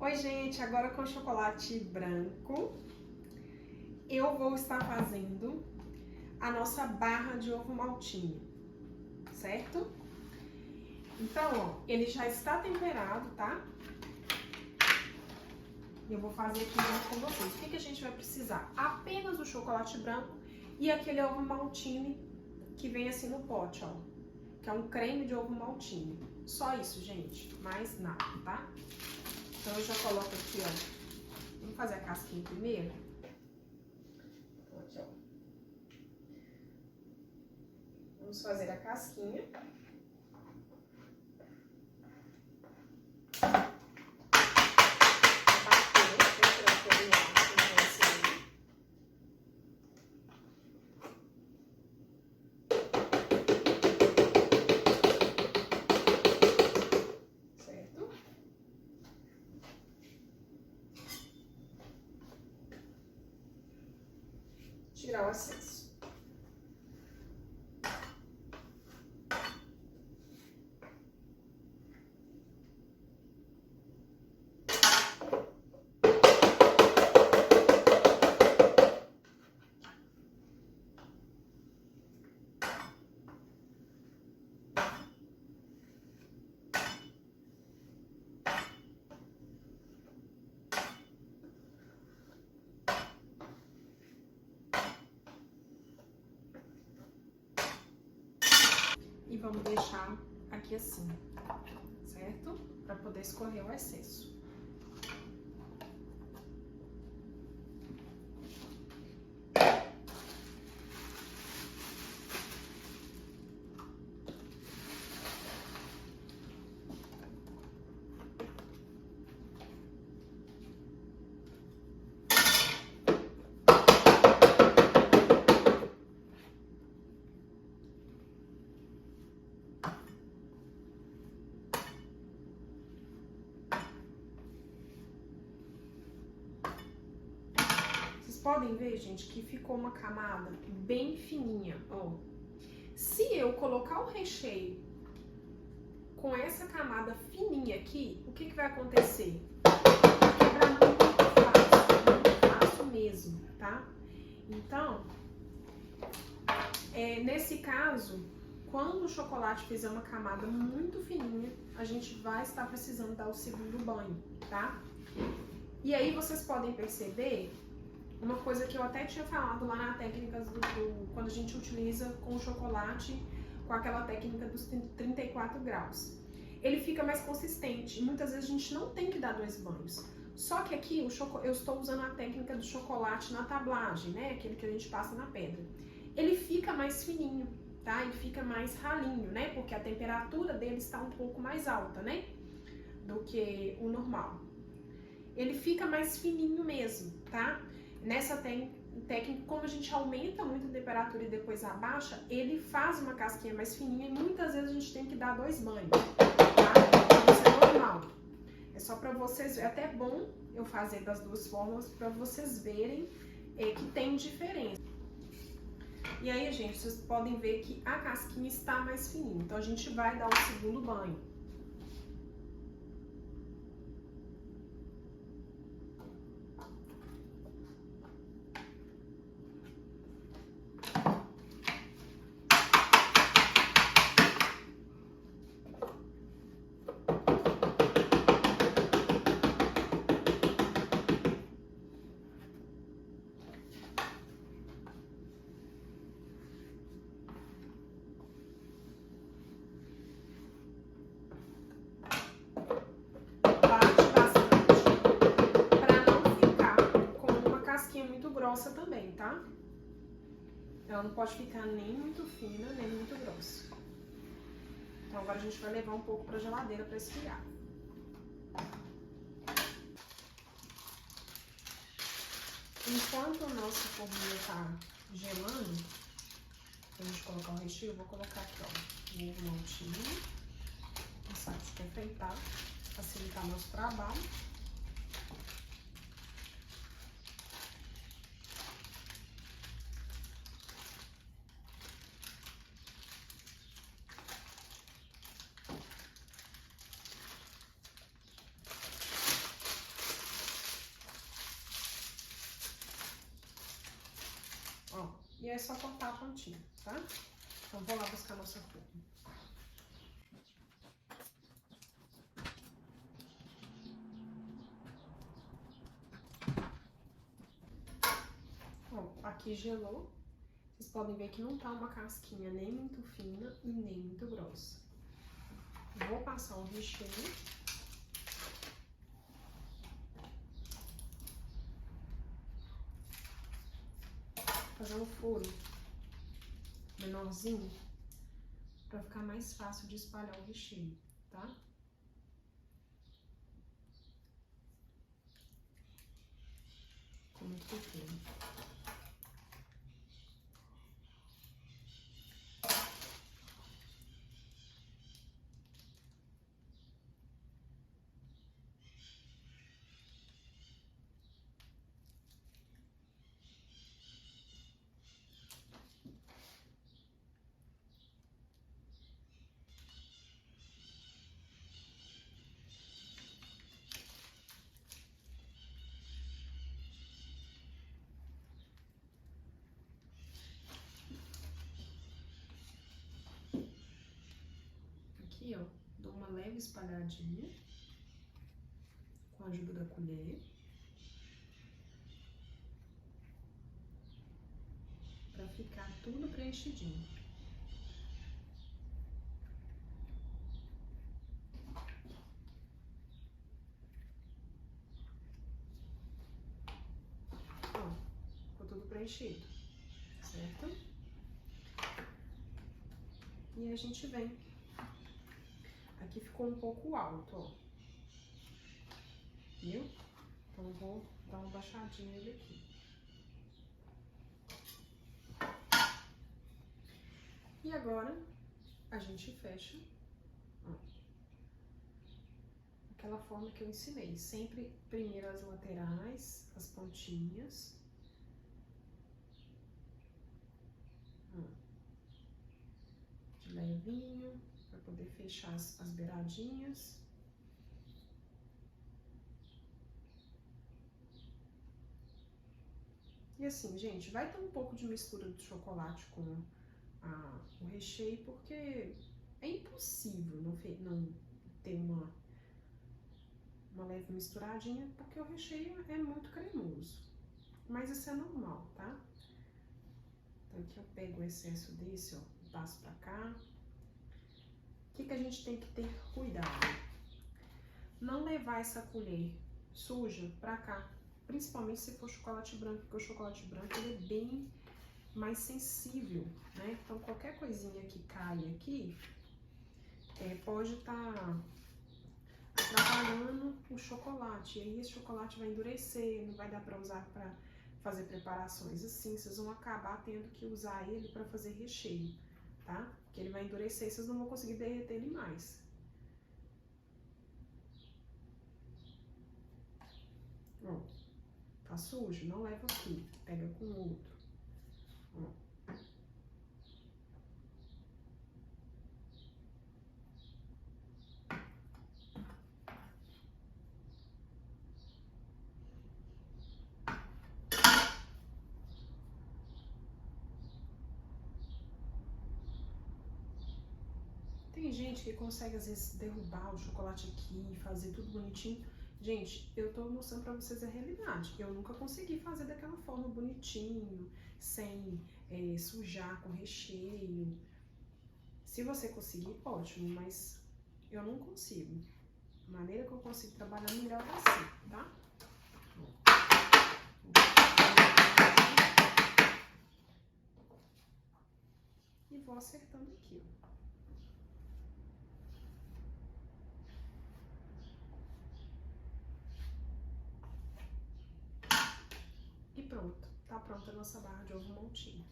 Oi, gente, agora com chocolate branco, eu vou estar fazendo a nossa barra de ovo maltinho, certo? Então, ó, ele já está temperado, tá? Eu vou fazer aqui junto com vocês. O que a gente vai precisar? Apenas o chocolate branco e aquele ovo maltine que vem assim no pote, ó. Que é um creme de ovo maltine. Só isso, gente, mais nada, tá? Então eu já coloco aqui, ó. Vamos fazer a casquinha primeiro? Aqui, ó. Vamos fazer a casquinha. Tirar o excesso. E vamos deixar aqui assim, certo? Para poder escorrer o excesso. Podem ver, gente, que ficou uma camada bem fininha, ó. Se eu colocar o recheio com essa camada fininha aqui, o que vai acontecer? Quebrar muito fácil mesmo, tá? Então, nesse caso, quando o chocolate fizer uma camada muito fininha, a gente vai estar precisando dar o segundo banho, tá? E aí vocês podem perceber uma coisa que eu até tinha falado lá na técnica quando a gente utiliza com o chocolate, com aquela técnica dos 34 graus. Ele fica mais consistente e muitas vezes a gente não tem que dar 2 banhos. Só que aqui eu estou usando a técnica do chocolate na tablagem, né? Aquele que a gente passa na pedra. Ele fica mais fininho, tá? Ele fica mais ralinho, né? Porque a temperatura dele está um pouco mais alta, né? Do que o normal. Ele fica mais fininho mesmo, tá? Nessa técnica, como a gente aumenta muito a temperatura e depois abaixa, ele faz uma casquinha mais fininha e muitas vezes a gente tem que dar 2 banhos, tá? Isso é normal. É só pra vocês, é até bom eu fazer das duas formas pra vocês verem que tem diferença. E aí, gente, vocês podem ver que a casquinha está mais fininha, então a gente vai dar o segundo banho. Grossa também, tá? Ela não pode ficar nem muito fina, nem muito grossa. Então agora a gente vai levar um pouco pra geladeira pra esfriar. Enquanto o nosso forminho tá gelando, pra gente colocar o recheio, eu vou colocar aqui, ó, o ovo maltinho, um saco de confeitar, facilitar nosso trabalho. é só cortar a pontinha, tá? Então, vou lá buscar nossa forma. Ó, aqui gelou. Vocês podem ver que não tá uma casquinha nem muito fina e nem muito grossa. Vou passar o recheio. Fazer um furo menorzinho para ficar mais fácil de espalhar o recheio, tá? Ficou muito pequeno. Aqui, ó, dou uma leve espalhadinha com a ajuda da colher. Pra ficar tudo preenchidinho. Ó, ficou tudo preenchido, certo? E a gente vem. Aqui ficou um pouco alto, ó. Viu? Então, vou dar uma baixadinha nele aqui. E agora, a gente fecha, ó, aquela forma que eu ensinei. Sempre primeiro as laterais, as pontinhas. Ó, de levinho, para poder fechar as beiradinhas. E assim, gente, vai ter um pouco de mistura do chocolate com o recheio, porque é impossível não ter uma leve misturadinha, porque o recheio é muito cremoso. Mas isso é normal, tá? Então aqui eu pego o excesso desse, ó, e passo pra cá. O que a gente tem que ter cuidado? Não levar essa colher suja pra cá, principalmente se for chocolate branco, porque o chocolate branco ele é bem mais sensível, né? Então, qualquer coisinha que caia aqui pode estar atrapalhando o chocolate. E aí, esse chocolate vai endurecer, não vai dar para usar para fazer preparações assim. Vocês vão acabar tendo que usar ele para fazer recheio, tá? Porque ele vai endurecer e vocês não vão conseguir derreter ele mais. Ó, tá sujo? Não leva aqui, pega com outro. Ó. Tem gente que consegue, às vezes, derrubar o chocolate aqui, fazer tudo bonitinho. Gente, eu tô mostrando pra vocês a realidade. Eu nunca consegui fazer daquela forma bonitinho, sem sujar com recheio. Se você conseguir, ótimo, mas eu não consigo. A maneira que eu consigo trabalhar melhor é assim, tá? E vou acertando aqui, ó. E pronto, tá pronta a nossa barra de ovo montinho.